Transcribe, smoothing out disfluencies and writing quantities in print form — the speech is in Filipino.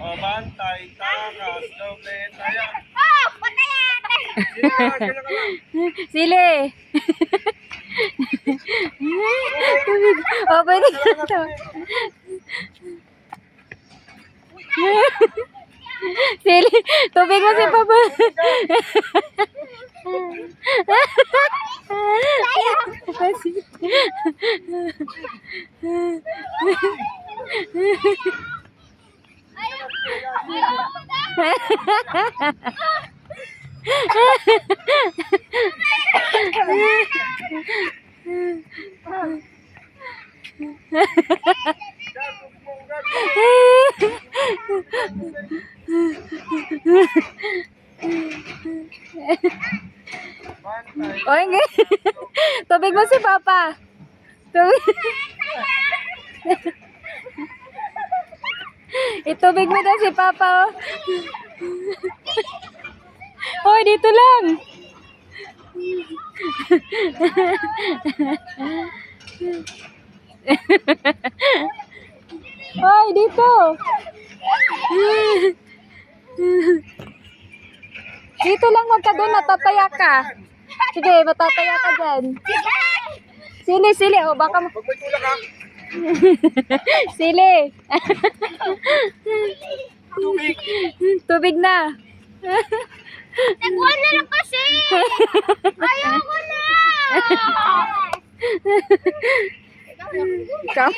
O, bantay, takas, doble, taya. Oh, patayan! Sili. Tubig. Oh, pwede ka to. Sili. Tubig mo si Papa. Bantay. Oh, hindi. Tubig mo si Papa. Tubig. Itubig mo daw si Papa. Oh. Hoy, dito lang. Hoy, dito. Dito lang, wag ka doon, matataya ka. Sige, matataya ka dyan. Sili, sili. O, baka Pag may tulak ha. sili. Tubig. Tubig na. Nagwa na lang kasi! Ayoko na! Ikaw.